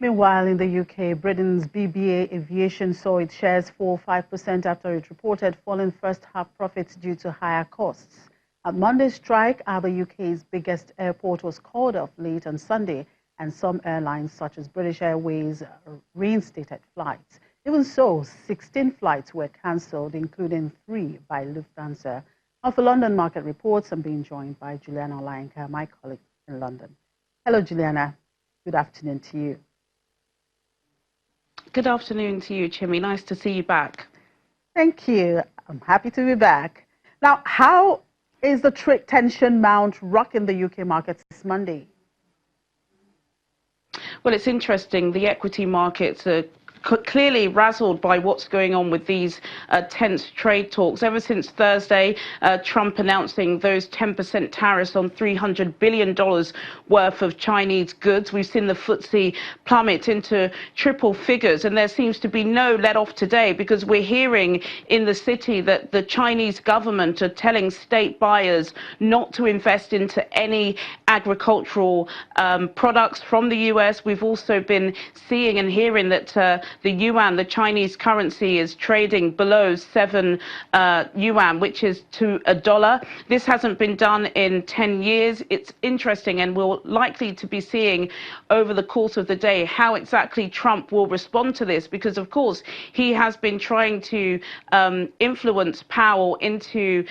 Meanwhile, in the UK, Britain's BBA Aviation saw its shares fall 5% after it reported falling first-half profits due to higher costs. A Monday's strike at the UK's biggest airport was called off late on Sunday, and some airlines, such as British Airways, reinstated flights. Even so, 16 flights were cancelled, including 3 by Lufthansa. Now, for London market reports, I'm being joined by Juliana Olainka, my colleague in London. Hello, Juliana. Good afternoon to you. Good afternoon to you, Chimmy. Nice to see you back. Thank you. I'm happy to be back. Now, how is the trade tension mount rocking the UK markets this Monday? Well, it's interesting. The equity markets are clearly razzled by what's going on with these tense trade talks. Ever since Thursday, Trump announcing those 10% tariffs on $300 billion worth of Chinese goods, we've seen the FTSE plummet into triple figures, and there seems to be no let off today because we're hearing in the city that the Chinese government are telling state buyers not to invest into any agricultural products from the US. We've also been seeing and hearing that the yuan, the Chinese currency, is trading below 7 yuan, which is to $1. This hasn't been done in 10 years. It's interesting, and we're likely to be seeing over the course of the day how exactly Trump will respond to this, because, of course, he has been trying to influence Powell into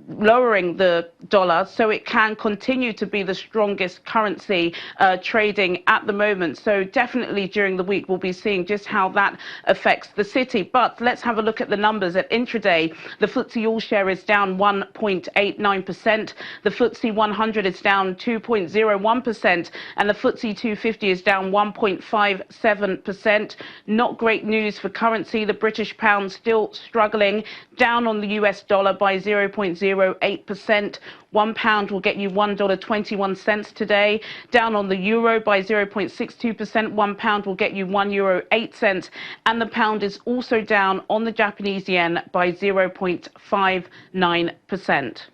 lowering the dollar so it can continue to be the strongest currency trading at the moment. So definitely during the week we'll be seeing just how that affects the city. But let's have a look at the numbers at intraday. The FTSE All-Share is down 1.89%. The FTSE 100 is down 2.01%. And the FTSE 250 is down 1.57%. Not great news for currency. The British pound still struggling, down on the US dollar by 0.08%. £1 will get you $1.21 today. Down on the euro by 0.62%. £1 will get you €1.08. And the pound is also down on the Japanese yen by 0.59%.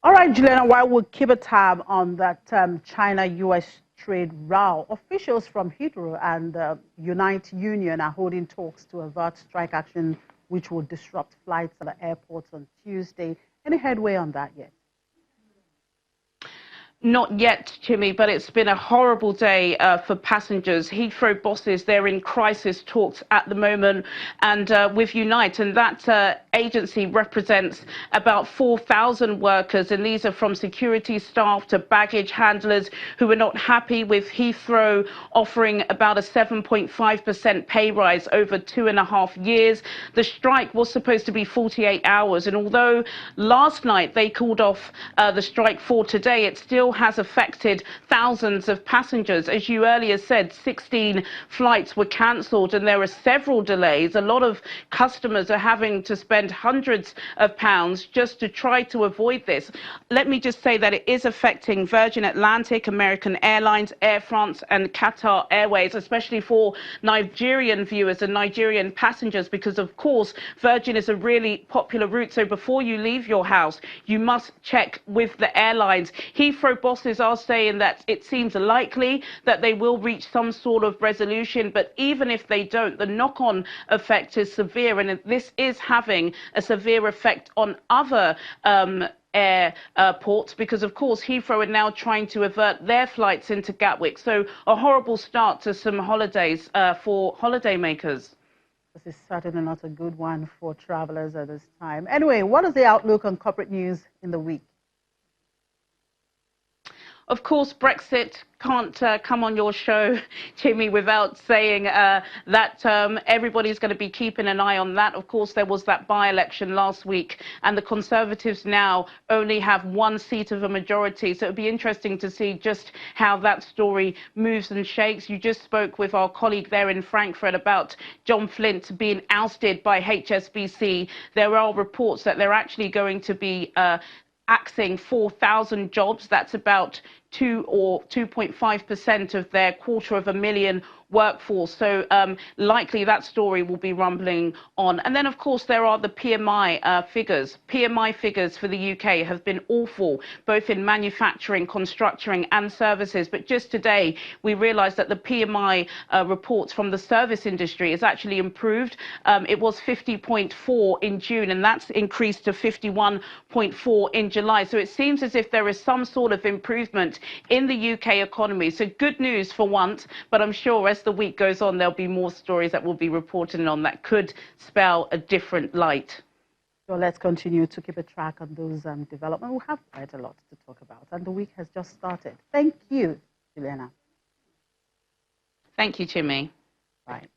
All right, Juliana, while we'll keep a tab on that China-US trade row, officials from Heathrow and the Unite Union are holding talks to avert strike action, which will disrupt flights at the airports on Tuesday. Any headway on that yet? Not yet, Chimmy, but it's been a horrible day for passengers. Heathrow bosses, they're in crisis talks at the moment, and with Unite, and that agency represents about 4,000 workers, and these are from security staff to baggage handlers who are not happy with Heathrow offering about a 7.5% pay rise over 2.5 years. The strike was supposed to be 48 hours, and although last night they called off the strike for today, it still has affected thousands of passengers. As you earlier said, 16 flights were cancelled and there are several delays. A lot of customers are having to spend hundreds of pounds just to try to avoid this. Let me just say that it is affecting Virgin Atlantic, American Airlines, Air France and Qatar Airways, especially for Nigerian viewers and Nigerian passengers, because of course Virgin is a really popular route. So before you leave your house, you must check with the airlines. Heathrow bosses are saying that it seems likely that they will reach some sort of resolution, but even if they don't, the knock-on effect is severe, and this is having a severe effect on other airports, because of course Heathrow are now trying to avert their flights into Gatwick. So a horrible start to some holidays for holidaymakers. This is certainly not a good one for travelers at this time. Anyway, what is the outlook on corporate news in the week? Of course, Brexit can't come on your show, Jimmy, without saying that everybody's going to be keeping an eye on that. Of course, there was that by-election last week, and the Conservatives now only have 1 seat of a majority. So it'll be interesting to see just how that story moves and shakes. You just spoke with our colleague there in Frankfurt about John Flint being ousted by HSBC. There are reports that they're actually going to be axing 4,000 jobs. That's about 2.5% of their 250,000 workforce. So likely that story will be rumbling on. And then, of course, there are the PMI figures. PMI figures for the UK have been awful, both in manufacturing, construction and services. But just today, we realized that the PMI reports from the service industry has actually improved. It was 50.4 in June, and that's increased to 51.4 in July. So it seems as if there is some sort of improvement in the UK economy. So good news for once, but I'm sure as the week goes on, there'll be more stories that will be reported on that could spell a different light. So let's continue to keep a track on those developments. We have quite a lot to talk about, and the week has just started. Thank you, Juliana. Thank you, Chimi. Right.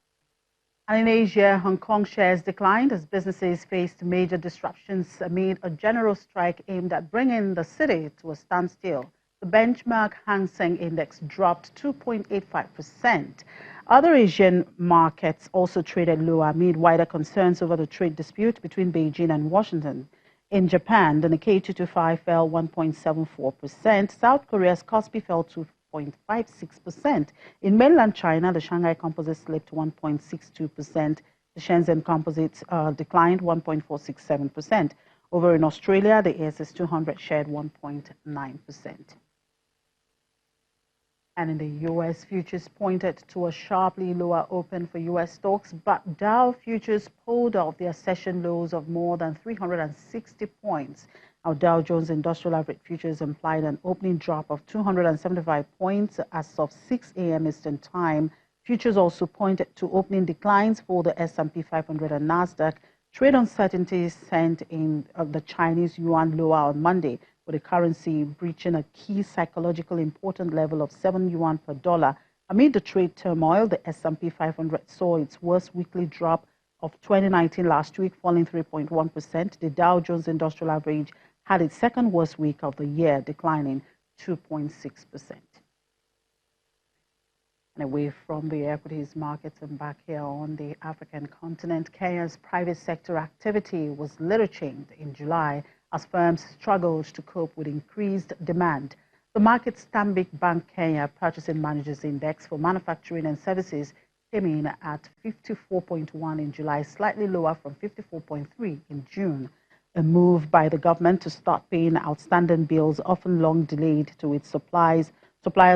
And in Asia, Hong Kong shares declined as businesses faced major disruptions amid a general strike aimed at bringing the city to a standstill. The benchmark Hang Seng Index dropped 2.85%. Other Asian markets also traded lower amid wider concerns over the trade dispute between Beijing and Washington. In Japan, the Nikkei 225 fell 1.74%. South Korea's Kospi fell 2.56%. In mainland China, the Shanghai Composite slipped 1.62%. The Shenzhen Composite declined 1.467%. Over in Australia, the ASX 200 shared 1.9%. And in the U.S., futures pointed to a sharply lower open for U.S. stocks, but Dow futures pulled off their session lows of more than 360 points. Our Dow Jones Industrial Average futures implied an opening drop of 275 points as of 6 a.m. Eastern Time. Futures also pointed to opening declines for the S&P 500 and Nasdaq. Trade uncertainties sent in the Chinese yuan lower on Monday, with the currency breaching a key psychologically important level of 7 yuan per dollar. Amid the trade turmoil, the S&P 500 saw its worst weekly drop of 2019 last week, falling 3.1%. The Dow Jones Industrial Average had its second worst week of the year, declining 2.6%. And away from the equities markets and back here on the African continent, Kenya's private sector activity was little changed in July as firms struggled to cope with increased demand. The market's Stanbic Bank Kenya Purchasing Managers Index for manufacturing and services came in at 54.1 in July, slightly lower from 54.3 in June. A move by the government to start paying outstanding bills, often long delayed to its suppliers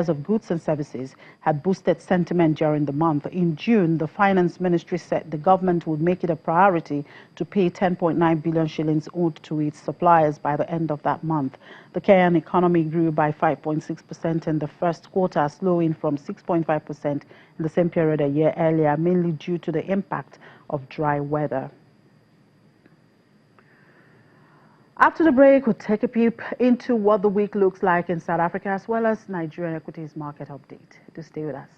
of goods and services, had boosted sentiment during the month. In June, the Finance Ministry said the government would make it a priority to pay 10.9 billion shillings owed to its suppliers by the end of that month. The Kenyan economy grew by 5.6% in the first quarter, slowing from 6.5% in the same period a year earlier, mainly due to the impact of dry weather. After the break, we'll take a peep into what the week looks like in South Africa, as well as Nigerian equities market update. Do stay with us.